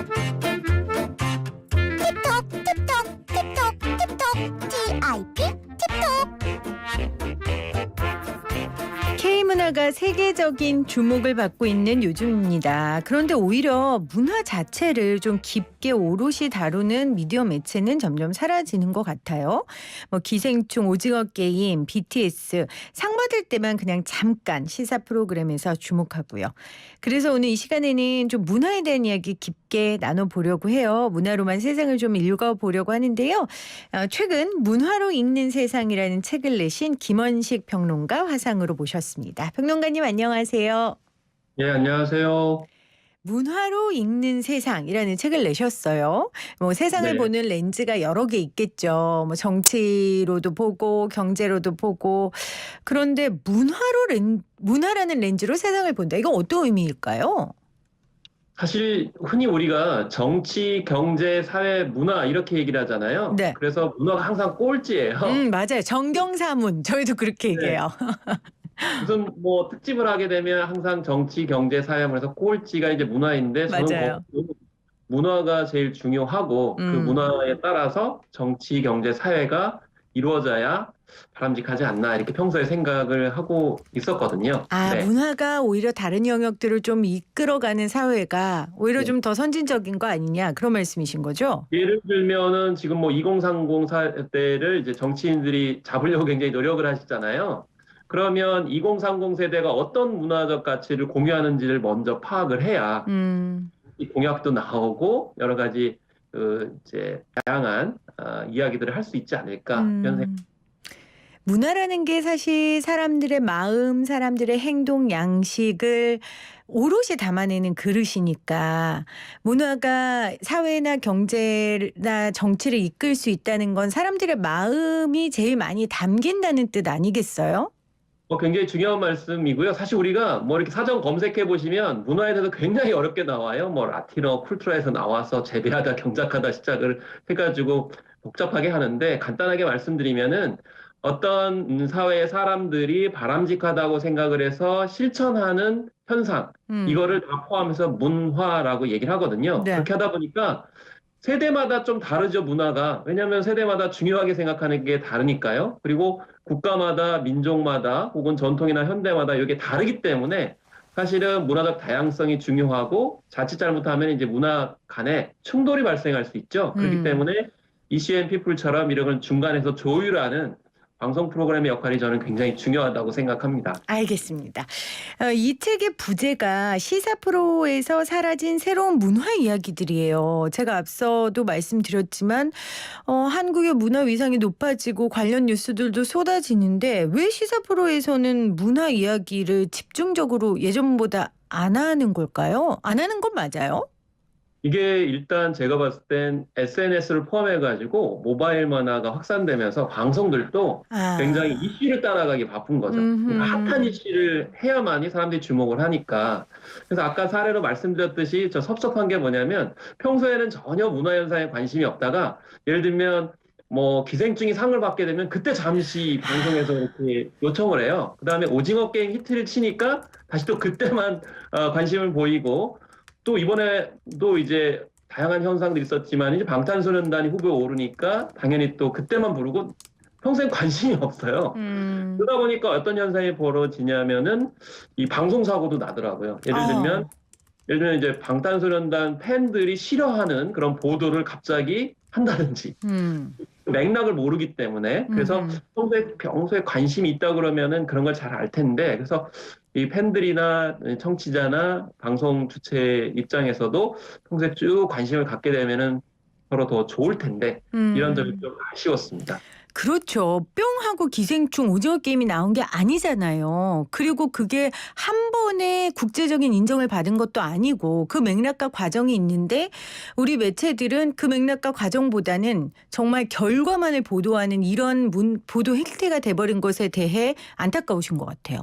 팁톡 팁톡 팁톡 팁톡 TIP 팁톡. K문화가 세계적인 주목을 받고 있는 요즘입니다. 그런데 오히려 문화 자체를 좀 깊게 오롯이 다루는 미디어 매체는 점점 사라지는 것 같아요. 기생충, 오징어 게임, BTS 상 받을 때만 그냥 잠깐 시사 프로그램에서 주목하고요. 그래서 오늘 이 시간에는 좀 문화에 대한 이야기 깊게 나눠보려고 해요. 문화로만 세상을 좀 읽어보려고 하는데요. 최근 문화로 읽는 세상이라는 책을 내신 김원식 평론가 화상으로 모셨습니다. 평론가님 안녕하세요. 예, 안녕하세요. 문화로 읽는 세상이라는 책을 내셨어요. 세상을 네. 보는 렌즈가 여러 개 있겠죠. 정치로도 보고 경제로도 보고. 그런데 문화라는 렌즈로 세상을 본다. 이건 어떤 의미일까요? 사실 흔히 우리가 정치, 경제, 사회, 문화 이렇게 얘기를 하잖아요. 네. 그래서 문화가 항상 꼴찌예요. 맞아요. 정경사문. 저희도 그렇게 네. 얘기해요. 무슨 뭐 특집을 하게 되면 항상 정치, 경제, 사회에서 꼴찌가 이제 문화인데 저는 맞아요. 문화가 제일 중요하고 그 음. 문화에 따라서 정치, 경제, 사회가 이루어져야 바람직하지 않나 이렇게 평소에 생각을 하고 있었거든요. 네. 문화가 오히려 다른 영역들을 좀 이끌어가는 사회가 오히려 네. 좀 더 선진적인 거 아니냐 그런 말씀이신 거죠? 예를 들면은 지금 뭐 2030 세대를 이제 정치인들이 잡으려고 굉장히 노력을 하시잖아요. 그러면 2030 세대가 어떤 문화적 가치를 공유하는지를 먼저 파악을 해야 음. 이 공약도 나오고 여러 가지 이제 다양한 이야기들을 할 수 있지 않을까 이런 생각. 음. 문화라는 게 사실 사람들의 마음, 사람들의 행동 양식을 오롯이 담아내는 그릇이니까 문화가 사회나 경제나 정치를 이끌 수 있다는 건 사람들의 마음이 제일 많이 담긴다는 뜻 아니겠어요? 굉장히 중요한 말씀이고요. 사실 우리가 뭐 이렇게 사전 검색해 보시면 문화에 대해서 굉장히 어렵게 나와요. 뭐 라틴어, 쿨투라에서 나와서 재배하다, 경작하다 시작을 해가지고 복잡하게 하는데 간단하게 말씀드리면은 어떤 사회의 사람들이 바람직하다고 생각을 해서 실천하는 현상, 음. 이거를 다 포함해서 문화라고 얘기를 하거든요. 네. 그렇게 하다 보니까 세대마다 좀 다르죠, 문화가. 왜냐하면 세대마다 중요하게 생각하는 게 다르니까요. 그리고 국가마다, 민족마다, 혹은 전통이나 현대마다 이게 다르기 때문에 사실은 문화적 다양성이 중요하고 자칫 잘못하면 이제 문화 간에 충돌이 발생할 수 있죠. 그렇기 음. 때문에 이시앤 피플처럼 이런 걸 중간에서 조율하는 방송 프로그램의 역할이 저는 굉장히 중요하다고 생각합니다. 알겠습니다. 이 책의 부제가 시사 프로에서 사라진 새로운 문화 이야기들이에요. 제가 앞서도 말씀드렸지만 한국의 문화 위상이 높아지고 관련 뉴스들도 쏟아지는데 왜 시사 프로에서는 문화 이야기를 집중적으로 예전보다 안 하는 걸까요? 안 하는 건 맞아요? 이게 일단 제가 봤을 땐 SNS를 포함해가지고 모바일 문화가 확산되면서 방송들도 굉장히 아. 이슈를 따라가기 바쁜 거죠. 그러니까 핫한 음흠. 이슈를 해야만이 사람들이 주목을 하니까. 그래서 아까 사례로 말씀드렸듯이 저 섭섭한 게 뭐냐면 평소에는 전혀 문화 현상에 관심이 없다가 예를 들면 뭐 기생충이 상을 받게 되면 그때 잠시 방송에서 이렇게 요청을 해요. 그다음에 오징어 게임 히트를 치니까 다시 또 그때만 관심을 보이고 또 이번에도 이제 다양한 현상들이 있었지만 이제 방탄소년단이 후보에 오르니까 당연히 또 그때만 부르고 평소에 관심이 없어요. 음. 그러다 보니까 어떤 현상이 벌어지냐면은 이 방송 사고도 나더라고요. 어. 예를 들면 이제 방탄소년단 팬들이 싫어하는 그런 보도를 갑자기 한다든지 음. 맥락을 모르기 때문에 그래서 음음. 평소에 관심이 있다 그러면은 그런 걸 잘 알 텐데 그래서 이 팬들이나 청취자나 방송 주체 입장에서도 평소에 쭉 관심을 갖게 되면은 서로 더 좋을 텐데 이런 점이 음. 좀 아쉬웠습니다. 그렇죠. 뿅 하고 기생충 오징어 게임이 나온 게 아니잖아요. 그리고 그게 한 번에 국제적인 인정을 받은 것도 아니고 그 맥락과 과정이 있는데 우리 매체들은 그 맥락과 과정보다는 정말 결과만을 보도하는 이런 보도 행태가 돼버린 것에 대해 안타까우신 것 같아요.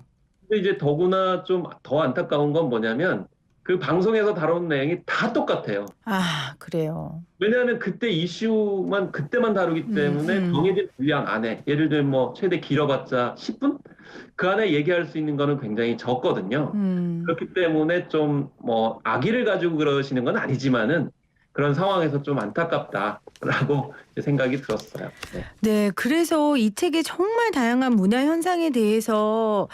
근데 이제 더구나 좀 더 안타까운 건 뭐냐면 그 방송에서 다룬 내용이 다 똑같아요. 그래요. 왜냐하면 그때 이슈만 그때만 다루기 때문에 음. 정해진 분량 안에 예를 들면 뭐 최대 길어봤자 10분? 그 안에 얘기할 수 있는 거는 굉장히 적거든요. 음. 그렇기 때문에 좀 뭐 악의를 가지고 그러시는 건 아니지만은 그런 상황에서 좀 안타깝다라고 생각이 들었어요. 네. 네, 그래서 이 책에 정말 다양한 문화 현상에 대해서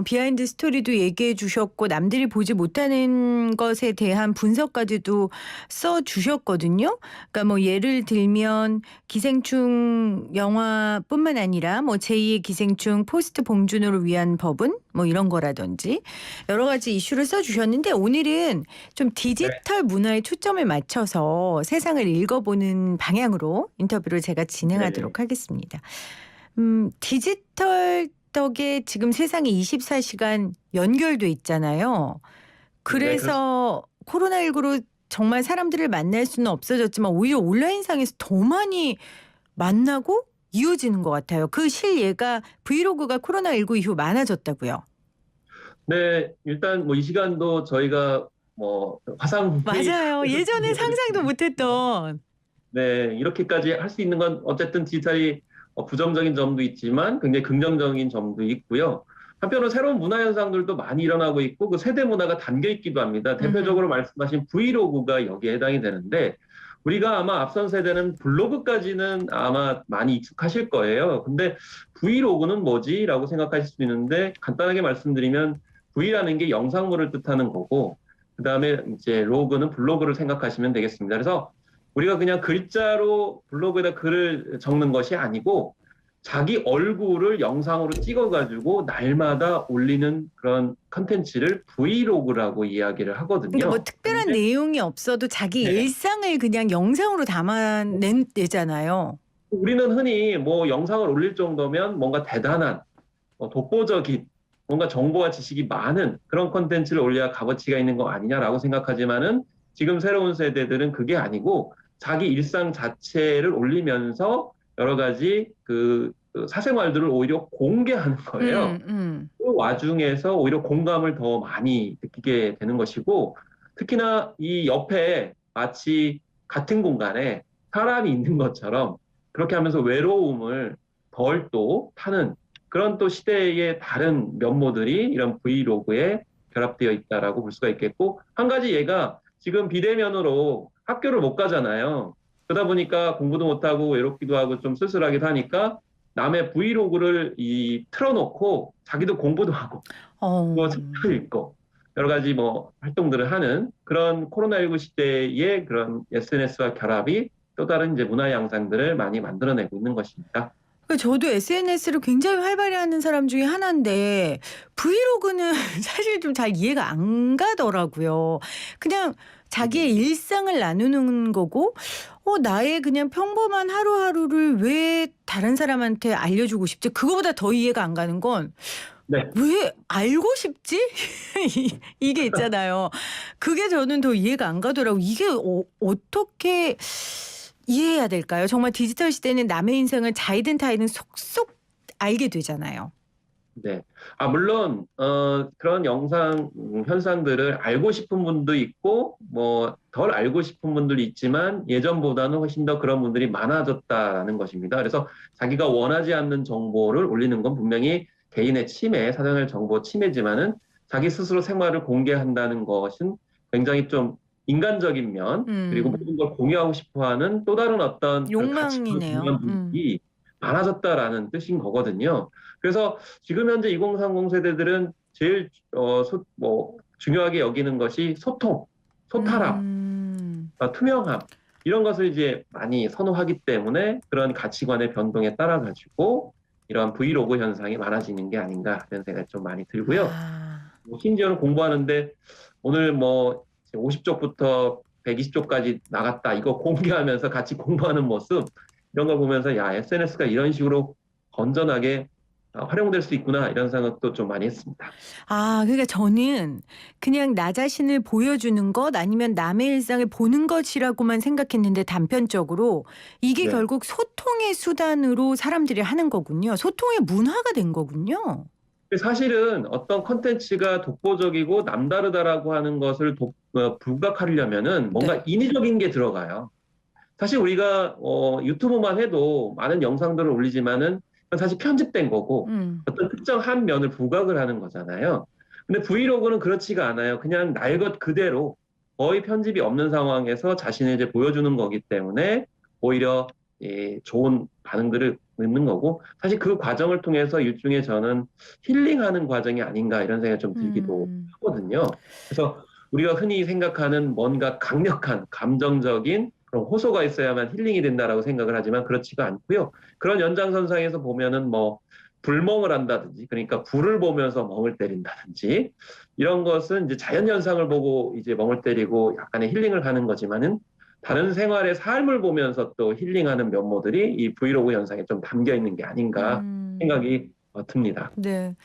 비하인드 스토리도 얘기해 주셨고 남들이 보지 못하는 것에 대한 분석까지도 써 주셨거든요. 그러니까 뭐 예를 들면 기생충 영화뿐만 아니라 뭐 제2의 기생충 포스트 봉준호를 위한 법은 뭐 이런 거라든지 여러 가지 이슈를 써 주셨는데 오늘은 좀 디지털 문화에 초점을 맞춰서 세상을 읽어보는 방향으로 인터뷰를 제가 진행하도록 하겠습니다. 디지털 덕에 지금 세상이 24시간 연결돼 있잖아요. 그래서 코로나19로 정말 사람들을 만날 수는 없어졌지만 오히려 온라인상에서 더 많이 만나고 이어지는 것 같아요. 그 실예가 브이로그가 코로나19 이후 많아졌다고요. 네, 일단 뭐 이 시간도 저희가 뭐 화상 맞아요. 예전에 상상도 못했던. 네, 이렇게까지 할 수 있는 건 어쨌든 디지털이 부정적인 점도 있지만 굉장히 긍정적인 점도 있고요. 한편으로 새로운 문화 현상들도 많이 일어나고 있고 그 세대 문화가 담겨 있기도 합니다. 대표적으로 말씀하신 브이로그가 여기에 해당이 되는데 우리가 아마 앞선 세대는 블로그까지는 아마 많이 익숙하실 거예요. 근데 브이로그는 뭐지? 라고 생각하실 수 있는데 간단하게 말씀드리면 V라는 게 영상물을 뜻하는 거고 그다음에 이제 로그는 블로그를 생각하시면 되겠습니다. 그래서 우리가 그냥 글자로 블로그에다 글을 적는 것이 아니고 자기 얼굴을 영상으로 찍어가지고 날마다 올리는 그런 컨텐츠를 브이로그라고 이야기를 하거든요. 그러니까 뭐 특별한 내용이 없어도 자기 네. 일상을 그냥 영상으로 담아내잖아요. 우리는 흔히 뭐 영상을 올릴 정도면 뭔가 대단한, 독보적인, 뭔가 정보와 지식이 많은 그런 컨텐츠를 올려야 값어치가 있는 거 아니냐라고 생각하지만은 지금 새로운 세대들은 그게 아니고 자기 일상 자체를 올리면서 여러 가지 그 사생활들을 오히려 공개하는 거예요. 그 와중에서 오히려 공감을 더 많이 느끼게 되는 것이고 특히나 이 옆에 마치 같은 공간에 사람이 있는 것처럼 그렇게 하면서 외로움을 덜 또 타는 그런 또 시대의 다른 면모들이 이런 브이로그에 결합되어 있다라고 볼 수가 있겠고 한 가지 얘가 지금 비대면으로 학교를 못 가잖아요. 그러다 보니까 공부도 못하고 외롭기도 하고 좀 쓸쓸하기도 하니까 남의 브이로그를 틀어놓고 자기도 공부도 하고 뭐 책도 읽고 여러 가지 뭐 활동들을 하는 그런 코로나19 시대의 그런 SNS와 결합이 또 다른 이제 문화 양상들을 많이 만들어내고 있는 것입니다. 저도 SNS를 굉장히 활발히 하는 사람 중에 하나인데 브이로그는 사실 좀 잘 이해가 안 가더라고요. 그냥 자기의 일상을 나누는 거고 나의 그냥 평범한 하루하루를 왜 다른 사람한테 알려주고 싶지? 그거보다 더 이해가 안 가는 건 네. 왜 알고 싶지? 이게 있잖아요. 그게 저는 더 이해가 안 가더라고요. 이게 어떻게 이해해야 될까요? 정말 디지털 시대는 남의 인생을 자이든 타이든 속속 알게 되잖아요. 네. 물론 그런 영상 현상들을 알고 싶은 분도 있고 뭐 덜 알고 싶은 분들이 있지만 예전보다는 훨씬 더 그런 분들이 많아졌다라는 것입니다. 그래서 자기가 원하지 않는 정보를 올리는 건 분명히 개인의 침해, 사생활 정보 침해지만은 자기 스스로 생활을 공개한다는 것은 굉장히 좀 인간적인 면 그리고 모든 걸 공유하고 싶어하는 또 다른 어떤 욕망이네요. 가치관 분들이 많아졌다라는 뜻인 거거든요. 그래서 지금 현재 2030 세대들은 제일 중요하게 여기는 것이 소통, 소탈함, 투명함 이런 것을 이제 많이 선호하기 때문에 그런 가치관의 변동에 따라 가지고 이런 브이로그 현상이 많아지는 게 아닌가 이런 생각이 좀 많이 들고요. 심지어는 공부하는데 오늘 뭐 50쪽부터 120쪽까지 나갔다 이거 공개하면서 같이 공부하는 모습 이런 걸 보면서 야 SNS가 이런 식으로 건전하게 활용될 수 있구나 이런 생각도 좀 많이 했습니다. 그러니까 저는 그냥 나 자신을 보여주는 것 아니면 남의 일상을 보는 것이라고만 생각했는데 단편적으로 이게 네. 결국 소통의 수단으로 사람들이 하는 거군요. 소통의 문화가 된 거군요. 사실은 어떤 컨텐츠가 독보적이고 남다르다라고 하는 것을 부각하려면은 뭔가 인위적인 게 들어가요. 사실 우리가 유튜브만 해도 많은 영상들을 올리지만은 사실 편집된 거고 어떤 특정 한 면을 부각을 하는 거잖아요. 근데 브이로그는 그렇지가 않아요. 그냥 날 것 그대로 거의 편집이 없는 상황에서 자신을 이제 보여주는 거기 때문에 오히려 좋은 반응들을 얻는 거고, 사실 그 과정을 통해서 일종의 저는 힐링하는 과정이 아닌가 이런 생각이 좀 들기도 하거든요. 그래서 우리가 흔히 생각하는 뭔가 강력한 감정적인 그런 호소가 있어야만 힐링이 된다라고 생각을 하지만 그렇지가 않고요. 그런 연장선상에서 보면은 뭐 불멍을 한다든지, 그러니까 불을 보면서 멍을 때린다든지, 이런 것은 이제 자연 현상을 보고 이제 멍을 때리고 약간의 힐링을 하는 거지만은 다른 생활의 삶을 보면서 또 힐링하는 면모들이 이 브이로그 현상에 좀 담겨 있는 게 아닌가 생각이 듭니다. 네.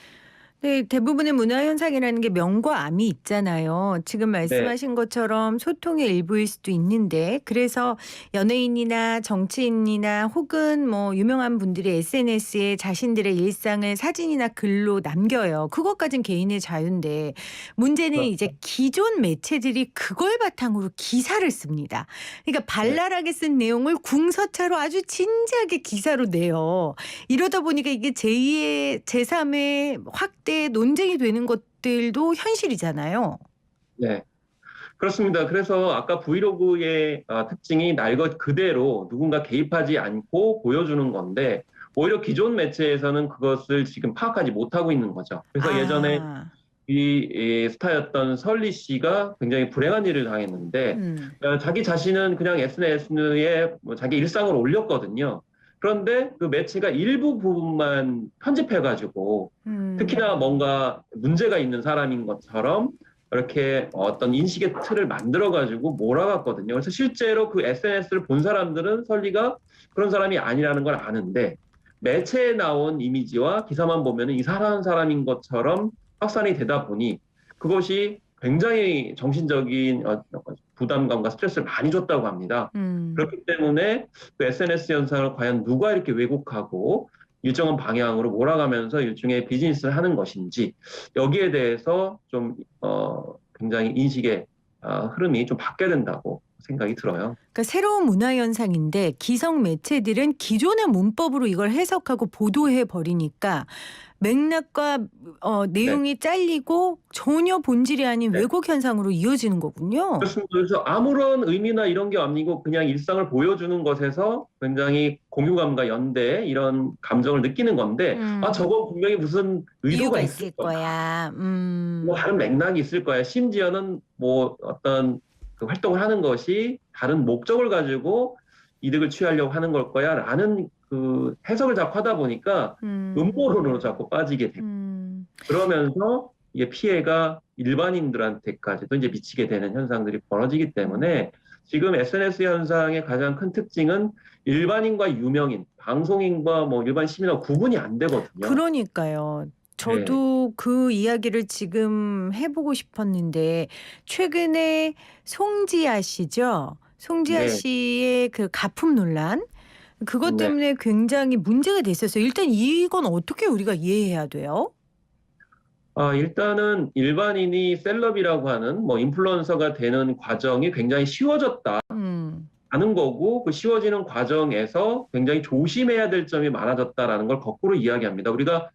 네, 대부분의 문화 현상이라는 게 명과 암이 있잖아요. 지금 네, 말씀하신 것처럼 소통의 일부일 수도 있는데, 그래서 연예인이나 정치인이나 혹은 뭐 유명한 분들이 SNS에 자신들의 일상을 사진이나 글로 남겨요. 그것까진 개인의 자유인데, 문제는 이제 기존 매체들이 그걸 바탕으로 기사를 씁니다. 그러니까 네. 발랄하게 쓴 내용을 궁서체로 아주 진지하게 기사로 내요. 이러다 보니까 이게 제2의 제3의 확대 논쟁이 되는 것들도 현실이잖아요. 네. 그렇습니다. 그래서 아까 브이로그의 특징이 날 것 그대로 누군가 개입하지 않고 보여주는 건데, 오히려 기존 매체에서는 그것을 지금 파악하지 못하고 있는 거죠. 그래서 예전에 아. 이 스타였던 설리 씨가 굉장히 불행한 일을 당했는데, 음. 자기 자신은 그냥 SNS에 뭐 자기 일상을 올렸거든요. 그런데 그 매체가 일부 부분만 편집해가지고, 특히나 음. 뭔가 문제가 있는 사람인 것처럼 이렇게 어떤 인식의 틀을 만들어가지고 몰아갔거든요. 그래서 실제로 그 SNS를 본 사람들은 설리가 그런 사람이 아니라는 걸 아는데, 매체에 나온 이미지와 기사만 보면 이상한 사람인 것처럼 확산이 되다 보니 그것이 굉장히 정신적인 부담감과 스트레스를 많이 줬다고 합니다. 음. 그렇기 때문에 그 SNS 현상을 과연 누가 이렇게 왜곡하고 일정한 방향으로 몰아가면서 일종의 비즈니스를 하는 것인지, 여기에 대해서 좀 굉장히 인식의 흐름이 좀 바뀌어야 된다고 생각이 들어요. 그러니까 새로운 문화 현상인데 기성 매체들은 기존의 문법으로 이걸 해석하고 보도해 버리니까 맥락과 네. 내용이 잘리고 전혀 본질이 아닌 네. 왜곡 현상으로 이어지는 거군요. 그렇습니다. 그래서 아무런 의미나 이런 게 아니고 그냥 일상을 보여주는 것에서 굉장히 공유감과 연대 이런 감정을 느끼는 건데, 음. 저건 분명히 무슨 의도가 이유가 있을 있을 거야. 거야. 뭐 다른 맥락이 있을 거야. 심지어는 뭐 어떤 그 활동을 하는 것이 다른 목적을 가지고 이득을 취하려고 하는 걸 거야라는 그 해석을 자꾸 하다 보니까 음. 음모론으로 자꾸 빠지게 되고, 음. 그러면서 이게 피해가 일반인들한테까지도 이제 미치게 되는 현상들이 벌어지기 때문에 지금 SNS 현상의 가장 큰 특징은 일반인과 유명인, 방송인과 뭐 일반 시민과 구분이 안 되거든요. 그러니까요. 네, 저도 그 이야기를 지금 해보고 싶었는데 최근에 송지아 씨죠. 송지아 네, 씨의 그 가품 논란 그것 네. 때문에 굉장히 문제가 됐었어요. 일단 이건 어떻게 우리가 이해해야 돼요? 일단은 일반인이 셀럽이라고 하는 뭐 인플루언서가 되는 과정이 굉장히 쉬워졌다는 음. 거고, 그 쉬워지는 과정에서 굉장히 조심해야 될 점이 많아졌다라는 걸 거꾸로 이야기합니다. 우리가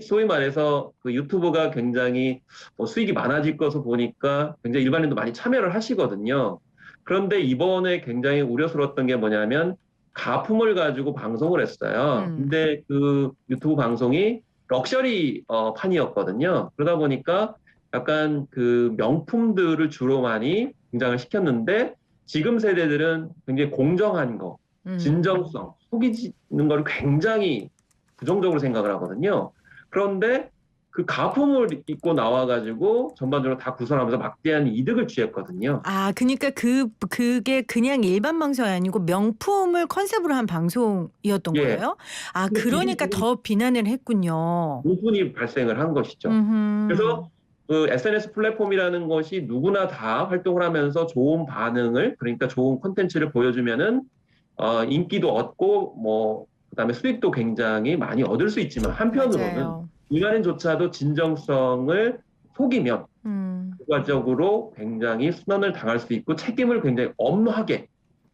소위 말해서 그 유튜브가 굉장히 뭐 수익이 많아질 것을 보니까 굉장히 일반인도 많이 참여를 하시거든요. 그런데 이번에 굉장히 우려스러웠던 게 뭐냐면 가품을 가지고 방송을 했어요. 음. 근데 그 유튜브 방송이 럭셔리 판이었거든요. 그러다 보니까 약간 그 명품들을 주로 많이 등장을 시켰는데, 지금 세대들은 굉장히 공정한 거, 음. 진정성, 속이는 걸 굉장히 부정적으로 생각을 하거든요. 그런데 그 가품을 입고 나와가지고 전반적으로 다 구설하면서 막대한 이득을 취했거든요. 아, 그러니까 그게 그냥 일반 방송이 아니고 명품을 컨셉으로 한 방송이었던 예. 거예요? 아, 근데 이게 그러니까 지금 더 비난을 했군요. 모순이 발생을 한 것이죠. 음. 그래서 그 SNS 플랫폼이라는 것이 누구나 다 활동을 하면서 좋은 반응을, 그러니까 좋은 콘텐츠를 보여주면은 인기도 얻고 뭐 그다음에 수익도 굉장히 많이 얻을 수 있지만, 한편으로는 맞아요. 일반인조차도 진정성을 속이면 음. 결과적으로 굉장히 순환을 당할 수 있고 책임을 굉장히 엄하게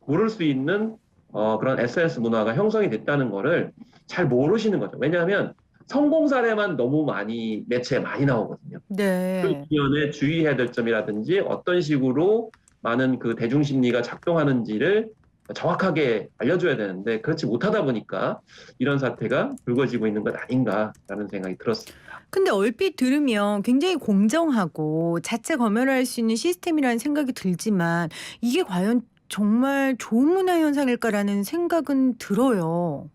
물을 수 있는 그런 SNS 문화가 형성이 됐다는 거를 잘 모르시는 거죠. 왜냐하면 성공 사례만 너무 많이 매체에 많이 나오거든요. 그 네. 이면에 주의해야 될 점이라든지 어떤 식으로 많은 그 대중심리가 작동하는지를 정확하게 알려줘야 되는데 그렇지 못하다 보니까 이런 사태가 불거지고 있는 것 아닌가라는 생각이 들었습니다. 근데 얼핏 들으면 굉장히 공정하고 자체 검열을 할 수 있는 시스템이라는 생각이 들지만 이게 과연 정말 좋은 문화 현상일까라는 생각은 들어요.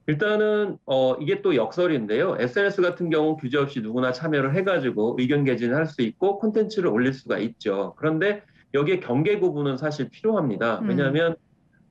일단은 이게 또 역설인데요. SNS 같은 경우 규제 없이 누구나 참여를 해가지고 의견 개진을 할 수 있고 콘텐츠를 올릴 수가 있죠. 그런데 여기에 경계 구분은 사실 필요합니다. 음. 왜냐하면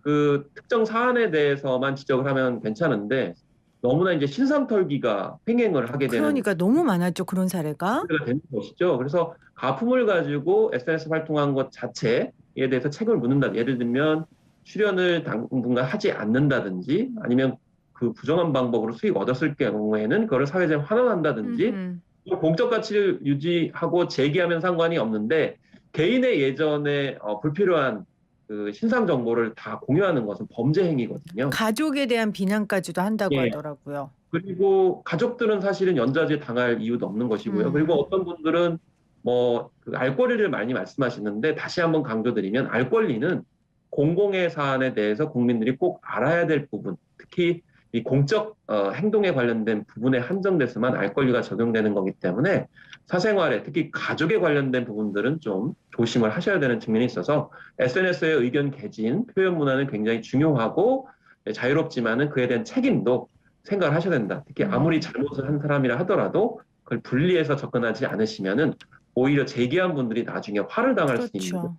그 특정 사안에 대해서만 지적을 하면 괜찮은데 너무나 이제 신상털기가 횡행을 하게 되는 그러니까 너무 많았죠, 그런 사례가. 문제가 되는 것이죠. 그래서 가품을 가지고 SNS 활동한 것 자체에 대해서 책임을 묻는다. 예를 들면 출연을 당분간 하지 않는다든지 아니면 그 부정한 방법으로 수익 얻었을 경우에는 그거를 사회적으로 환원한다든지 음음. 공적 가치를 유지하고 제기하면 상관이 없는데 개인의 예전에 불필요한 그 신상 정보를 다 공유하는 것은 범죄 행위거든요. 가족에 대한 비난까지도 한다고 예. 하더라고요. 그리고 가족들은 사실은 연좌제 당할 이유도 없는 것이고요. 그리고 어떤 분들은 뭐그 알 권리를 많이 말씀하시는데 다시 한번 강조드리면 알 권리는 공공의 사안에 대해서 국민들이 꼭 알아야 될 부분, 특히 이 공적 행동에 관련된 부분에 한정돼서만 알 권리가 적용되는 거기 때문에 사생활에 특히 가족에 관련된 부분들은 좀 조심을 하셔야 되는 측면이 있어서 SNS의 의견 개진, 표현 문화는 굉장히 중요하고 자유롭지만은 그에 대한 책임도 생각을 하셔야 된다. 특히 아무리 잘못을 한 사람이라 하더라도 그걸 분리해서 접근하지 않으시면은 오히려 제기한 분들이 나중에 화를 당할 수 있는 그렇죠.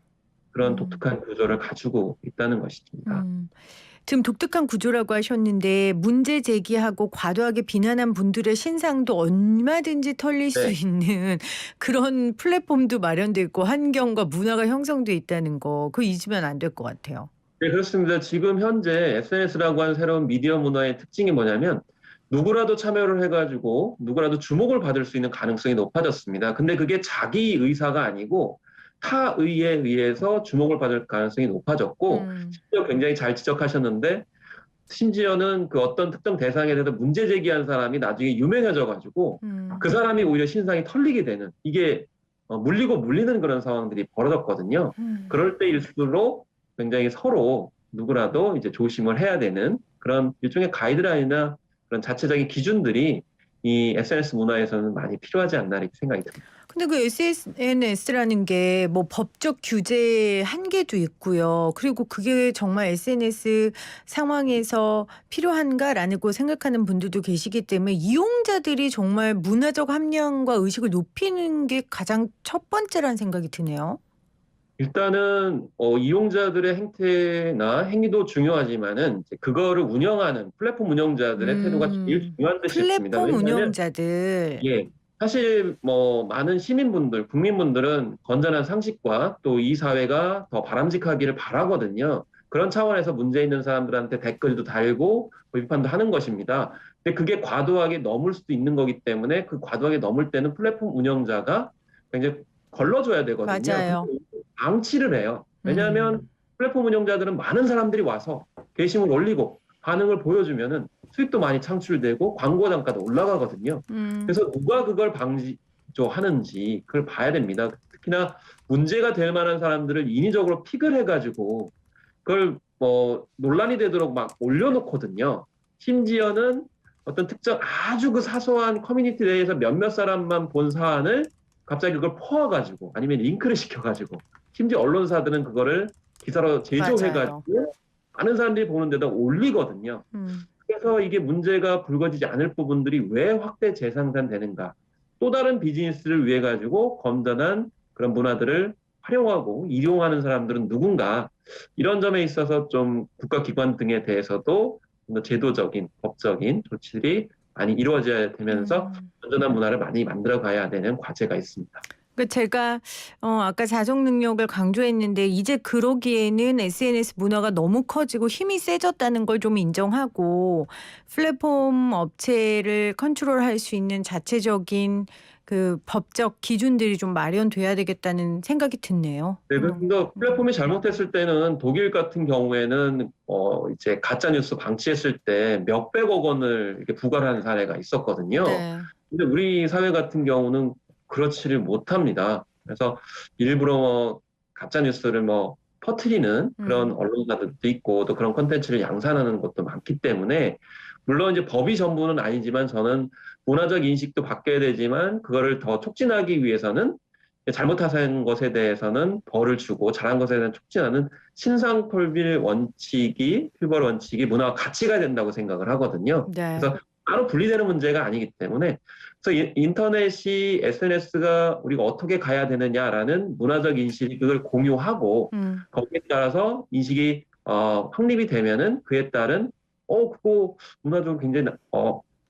그런 독특한 구조를 가지고 있다는 것입니다. 지금 독특한 구조라고 하셨는데 문제 제기하고 과도하게 비난한 분들의 신상도 얼마든지 털릴 수 네. 있는 그런 플랫폼도 마련돼 있고 환경과 문화가 형성돼 있다는 거 그거 잊으면 안 될 것 같아요. 네, 그렇습니다. 지금 현재 SNS라고 하는 새로운 미디어 문화의 특징이 뭐냐면 누구라도 참여를 해가지고 누구라도 주목을 받을 수 있는 가능성이 높아졌습니다. 근데 그게 자기 의사가 아니고 타의에 의해서 주목을 받을 가능성이 높아졌고 심지어 굉장히 잘 지적하셨는데 심지어는 그 어떤 특정 대상에 대해서 문제 제기한 사람이 나중에 유명해져가지고 그 사람이 오히려 신상이 털리게 되는 이게 물리고 물리는 그런 상황들이 벌어졌거든요. 그럴 때일수록 굉장히 서로 누구라도 이제 조심을 해야 되는 그런 일종의 가이드라인이나 그런 자체적인 기준들이 이 SNS 문화에서는 많이 필요하지 않나 이렇게 생각이 듭니다. 근데 그 SNS라는 게 뭐 법적 규제 한계도 있고요. 그리고 그게 정말 SNS 상황에서 필요한가라고 생각하는 분들도 계시기 때문에 이용자들이 정말 문화적 함량과 의식을 높이는 게 가장 첫 번째라는 생각이 드네요. 일단은 이용자들의 행태나 행위도 중요하지만은 이제 그거를 운영하는 플랫폼 운영자들의 태도가 제일 중요한 듯 싶습니다. 플랫폼 왜냐하면 운영자들. 예, 사실 뭐 많은 시민분들, 국민분들은 건전한 상식과 또 이 사회가 더 바람직하기를 바라거든요. 그런 차원에서 문제 있는 사람들한테 댓글도 달고 비판도 하는 것입니다. 근데 그게 과도하게 넘을 수도 있는 거기 때문에 그 과도하게 넘을 때는 플랫폼 운영자가 굉장히 걸러줘야 되거든요. 맞아요. 근데 방치를 해요. 왜냐하면 플랫폼 운영자들은 많은 사람들이 와서 게시물 올리고 반응을 보여주면은 수익도 많이 창출되고 광고 단가도 올라가거든요. 그래서 누가 그걸 방지하는지 그걸 봐야 됩니다. 특히나 문제가 될 만한 사람들을 인위적으로 픽을 해가지고 그걸 뭐 논란이 되도록 막 올려놓거든요. 심지어는 어떤 특정 아주 그 사소한 커뮤니티 내에서 몇몇 사람만 본 사안을 갑자기 그걸 퍼와가지고 아니면 링크를 시켜가지고 심지어 언론사들은 그거를 기사로 제조해가지고 많은 사람들이 보는 데다 올리거든요. 그래서 이게 문제가 불거지지 않을 부분들이 왜 확대 재생산되는가? 또 다른 비즈니스를 위해 가지고 건전한 그런 문화들을 활용하고 이용하는 사람들은 누군가? 이런 점에 있어서 좀 국가기관 등에 대해서도 좀 더 제도적인, 법적인 조치들이 많이 이루어져야 되면서 건전한 문화를 많이 만들어 가야 되는 과제가 있습니다. 그 제가 아까 자정 능력을 강조했는데 이제 그러기에는 SNS 문화가 너무 커지고 힘이 세졌다는 걸 좀 인정하고 플랫폼 업체를 컨트롤할 수 있는 자체적인 그 법적 기준들이 좀 마련돼야 되겠다는 생각이 드네요. 네, 그래서 플랫폼이 잘못했을 때는 독일 같은 경우에는 이제 가짜 뉴스 방치했을 때 몇백억 원을 이렇게 부과하는 사례가 있었거든요. 네. 근데 우리 사회 같은 경우는 그렇지를 못합니다. 그래서 일부러 가짜 뉴스를 퍼뜨리는 그런 음. 언론사들도 있고 또 그런 콘텐츠를 양산하는 것도 많기 때문에 물론 이제 법이 전부는 아니지만 저는 문화적 인식도 바뀌어야 되지만 그거를 더 촉진하기 위해서는 잘못한 것에 대해서는 벌을 주고 잘한 것에 대한 촉진하는 필벌 원칙이 문화와 같이 가야 된다고 생각을 하거든요. 네. 그래서 따로 분리되는 문제가 아니기 때문에 그래서 인터넷이 SNS가 우리가 어떻게 가야 되느냐라는 문화적 인식이 그걸 공유하고 거기에 따라서 인식이 확립이 되면은 그에 따른 그거 문화적으로 굉장히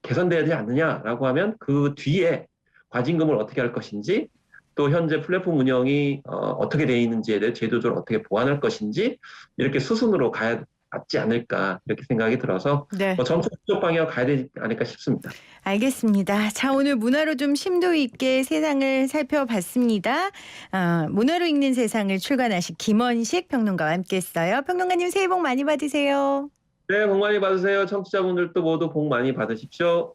개선돼야 되지 않느냐라고 하면 그 뒤에 과징금을 어떻게 할 것인지 또 현재 플랫폼 운영이 어떻게 돼 있는지에 대해 제도적으로 어떻게 보완할 것인지 이렇게 수순으로 가야 맞지 않을까 이렇게 생각이 들어서 네. 정책적 방향으로 가야 되지 않을까 싶습니다. 알겠습니다. 자, 오늘 문화로 좀 심도 있게 세상을 살펴봤습니다. 문화로 읽는 세상을 출간하신 김원식 평론가와 함께했어요. 평론가님 새해 복 많이 받으세요. 네, 복 많이 받으세요. 청취자분들도 모두 복 많이 받으십시오.